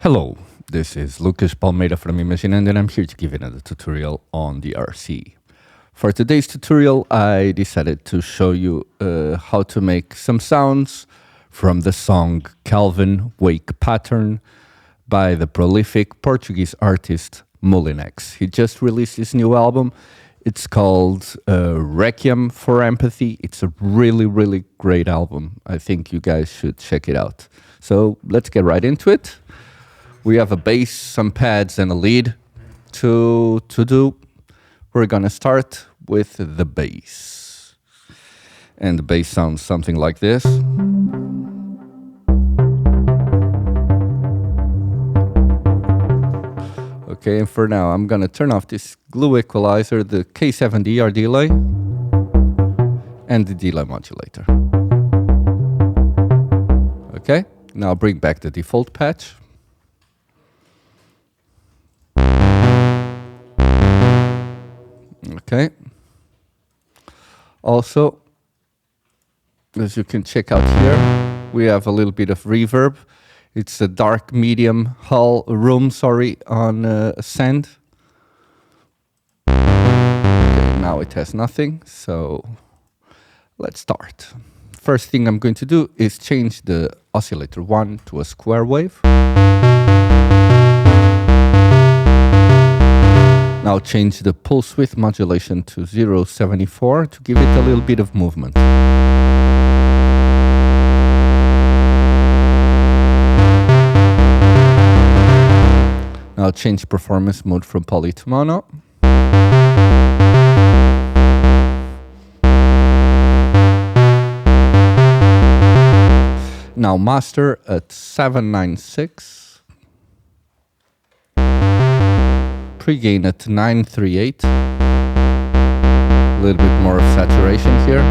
Hello, this is Lucas Palmeira from Imaginando, and I'm here to give another tutorial on the RC. For today's tutorial, I decided to show you how to make some sounds from the song Calvin Wake Pattern by the prolific Portuguese artist Molinex. He just released his new album. It's called Requiem for Empathy. It's a really great album. I think you guys should check it out. So let's get right into it. We have a bass, some pads, and a lead to do. We're gonna start with the bass. And the bass sounds something like this. Okay, and for now, I'm gonna turn off this glue equalizer, the K7DR delay, and the delay modulator. Okay, now bring back the default patch. Okay. Also, as you can check out here, we have a little bit of reverb. It's a dark medium room on Ascend. Okay, now it has nothing, so let's start. First thing I'm going to do is change the oscillator 1 to a square wave. Now change the pulse width modulation to 0.74 to give it a little bit of movement. Now change performance mode from poly to mono. Now master at 796. Pre-gain at 938. A little bit more of saturation here.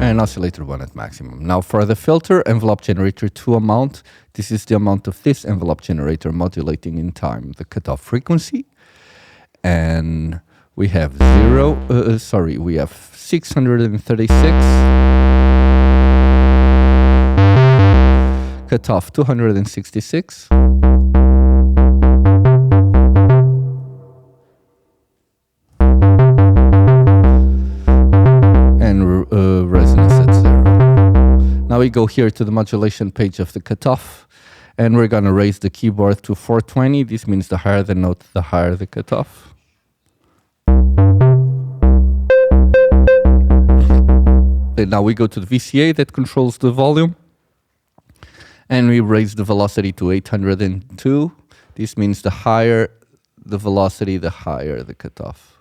And oscillator 1 at maximum. Now for the filter, envelope generator 2 amount. This is the amount of this envelope generator modulating in time the cutoff frequency. And we have we have 636. Cutoff 266. And resonance at 0. Now we go here to the modulation page of the cutoff, and we're going to raise the keyboard to 420. This means the higher the note, the higher the cutoff. And now we go to the VCA that controls the volume. And we raise the velocity to 802. This means the higher the velocity, the higher the cutoff.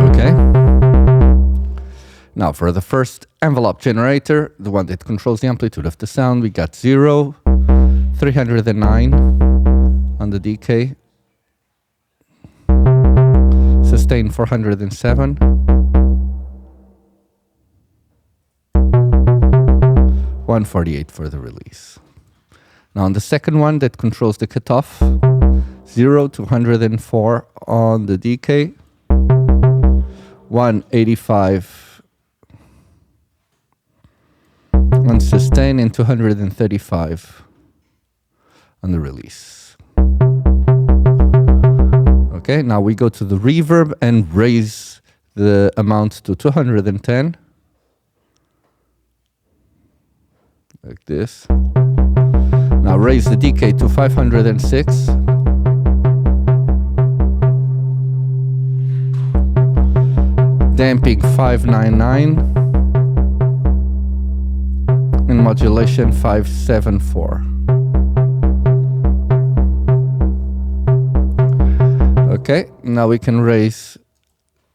Okay. Now for the first envelope generator, the one that controls the amplitude of the sound, we got 0, 309 on the decay. Sustain 407. 148 for the release. Now on the second one that controls the cutoff, 0 to 104 on the decay. 185 on sustain and 235 on the release. Okay, now we go to the reverb and raise the amount to 210. Like this. Now raise the decay to 506. Damping 599. And modulation 574. Okay, now we can raise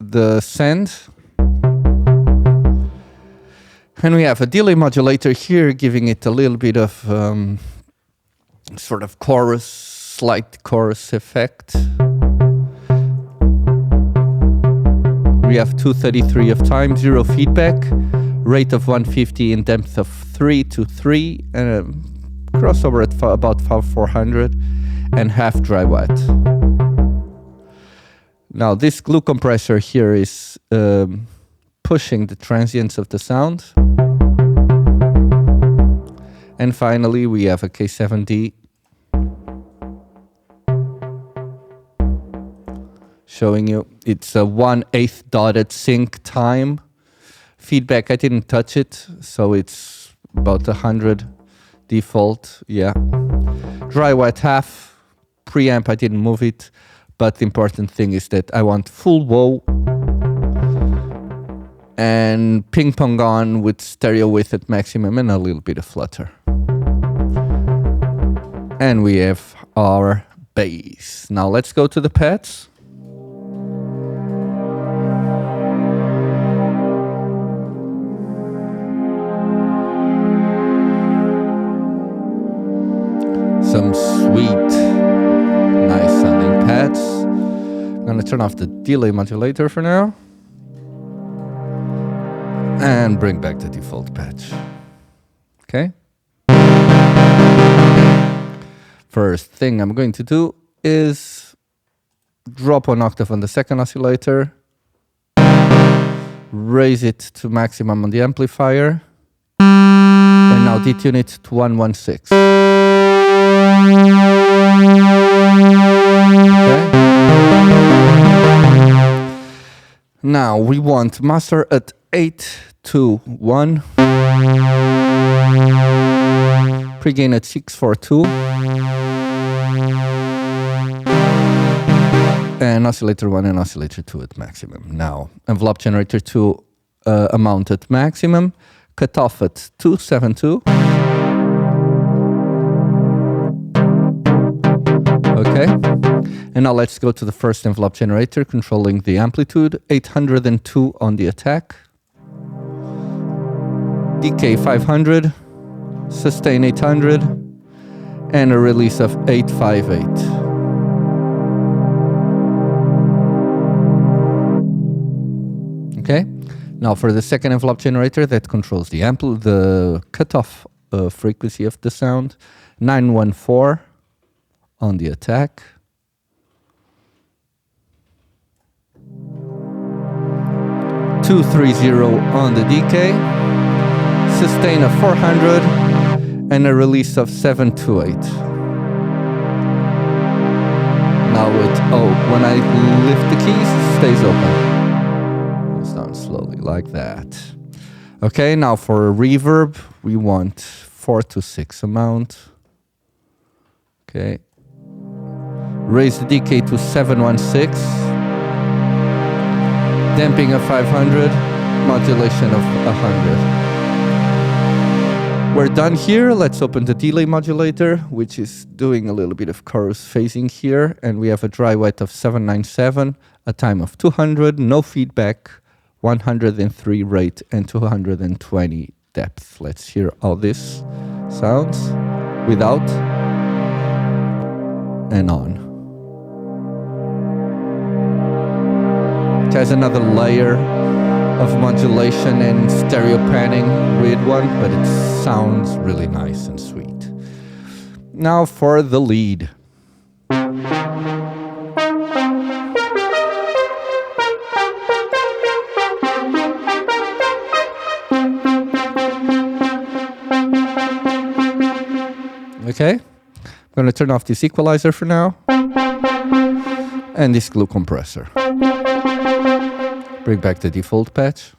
the send. And we have a delay modulator here, giving it a little bit of sort of slight chorus effect. We have 233 of time, 0 feedback, rate of 150 in depth of 3 to 3, and a crossover at about 400, and half dry wet. Now this glue compressor here is pushing the transients of the sound. And finally we have a K7D showing you it's a 1/8 dotted sync time. Feedback, I didn't touch it, so it's about 100 default, yeah. Dry wet half, preamp, I didn't move it, but the important thing is that I want full whoa and ping pong on with stereo width at maximum and a little bit of flutter. And we have our bass. Now let's go to the pads. Some sweet, nice sounding pads. I'm gonna turn off the delay modulator for now. And bring back the default patch. Okay? First thing I'm going to do is drop 1 octave on the second oscillator, raise it to maximum on the amplifier, and now detune it to 116. Okay. Now we want master at 821, pregain at 642, and oscillator 1 and oscillator 2 at maximum. Now envelope generator 2 amount at maximum, cutoff at 272. Okay, and now let's go to the first envelope generator, controlling the amplitude, 802 on the attack, decay 500, sustain 800, and a release of 858. Okay, now for the second envelope generator that controls the cutoff frequency of the sound, 914 on the attack, (230) on the decay, sustain of 400, and a release of 728. Now when I lift the keys, it stays open. Goes down slowly like that. Okay, now for a reverb, we want 4 to 6 amount. Okay. Raise the decay to 716, damping of 500, modulation of 100. We're done here. Let's open the delay modulator, which is doing a little bit of chorus phasing here, and we have a dry wet of 797, a time of 200, no feedback, 103 rate, and 220 depth. Let's hear how this sounds without and on. It has another layer of modulation and stereo panning, weird one, but it sounds really nice and sweet. Now for the lead. Okay, I'm going to turn off this equalizer for now and this glue compressor. Bring back the default patch.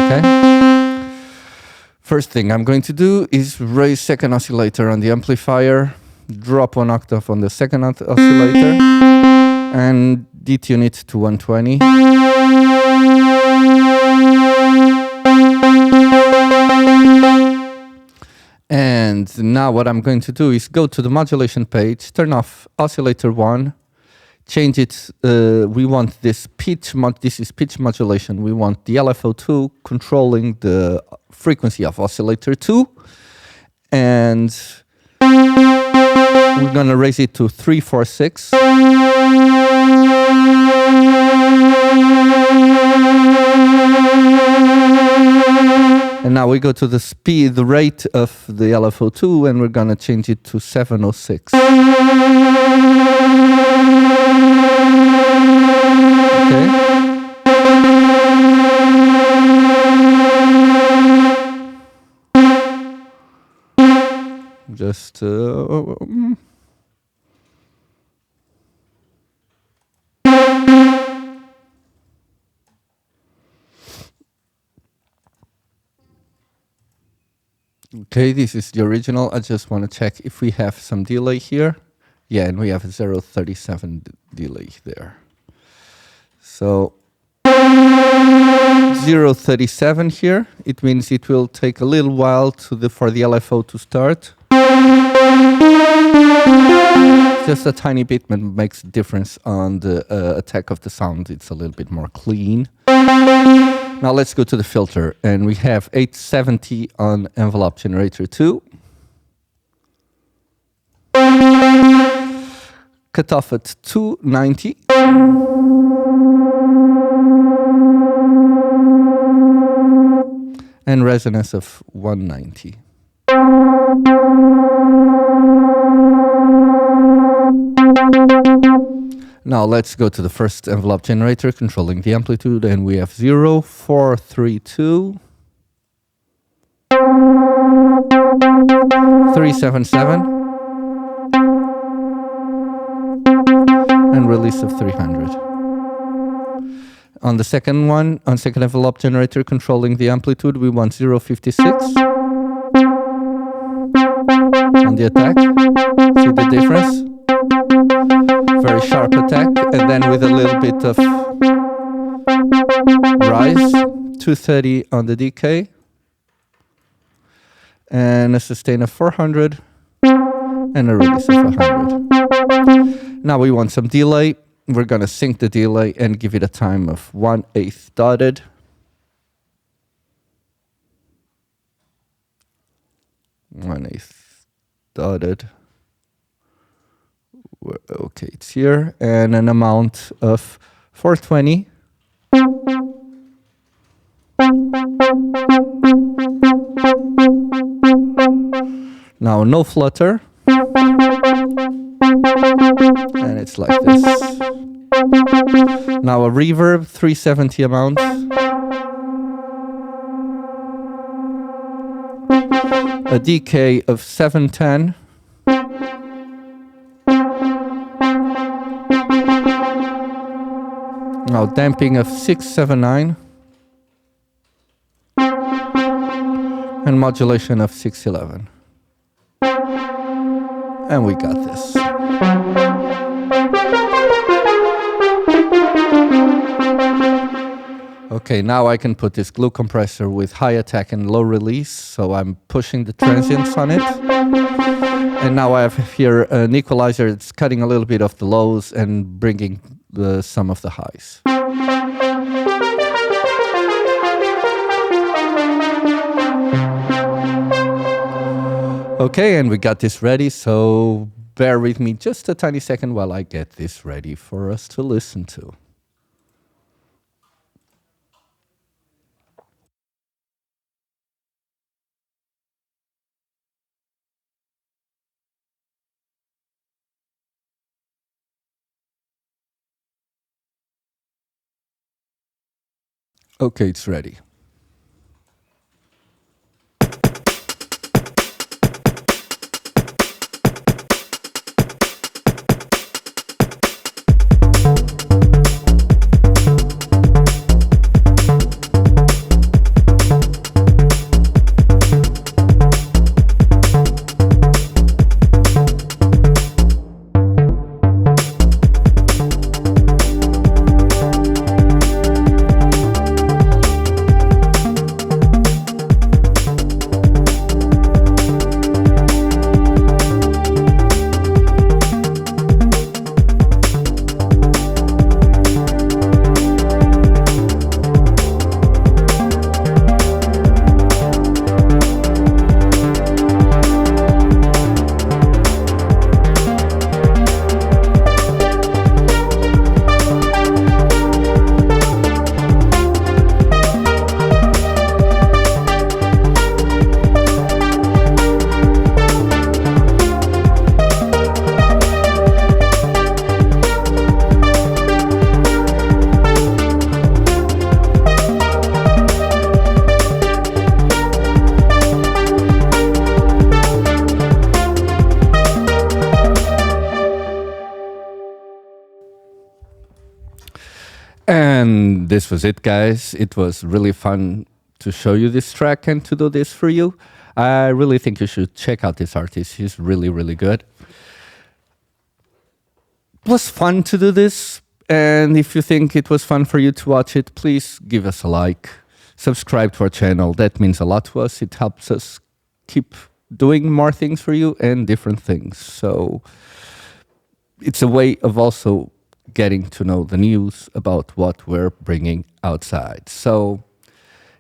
Okay. First thing I'm going to do is raise second oscillator on the amplifier, drop 1 octave on the second oscillator, and detune it to 120. And now what I'm going to do is go to the modulation page, turn off oscillator 1, change it. We want this pitch. This is pitch modulation. We want the LFO2 controlling the frequency of oscillator 2, and we're gonna raise it to 346. And now we go to the speed, the rate of the LFO2, and we're gonna change it to 706. just okay, this is the original. I just want to check if we have some delay here. Yeah, and we have a 0.37 delay there. So 0.37 here. It means it will take a little while for the LFO to start. Just a tiny bit, but makes a difference on the attack of the sound. It's a little bit more clean. Now let's go to the filter, and we have 870 on envelope generator 2. Cutoff at 290. And resonance of 190. Now let's go to the first envelope generator controlling the amplitude, and we have 0.432, 377, and release of 300. On the second one, on second envelope generator controlling the amplitude, we want 0.56 on the attack. See the difference? Very sharp attack, and then with a little bit of rise, 230 on the decay, and a sustain of 400, and a release of 100. Now we want some delay. We're going to sync the delay and give it a time of 1/8 dotted. Okay, it's here, and an amount of 420. Now no flutter, and it's like this. Now a reverb, 370 amount. A decay of 710. Now damping of 679. And modulation of 611. And we got this. Okay, now I can put this glue compressor with high attack and low release, so I'm pushing the transients on it. And now I have here an equalizer that's cutting a little bit of the lows and bringing some of the highs. Okay, and we got this ready, so bear with me just a tiny second while I get this ready for us to listen to. Okay, it's ready. And this was it, guys. It was really fun to show you this track and to do this for you. I really think you should check out this artist. He's really, really good. It was fun to do this. And if you think it was fun for you to watch it, please give us a like. Subscribe to our channel. That means a lot to us. It helps us keep doing more things for you and different things. So it's a way of also getting to know the news about what we're bringing outside. So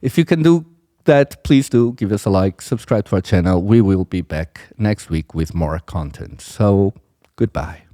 if you can do that, please do give us a like, subscribe to our channel. We will be back next week with more content. So goodbye.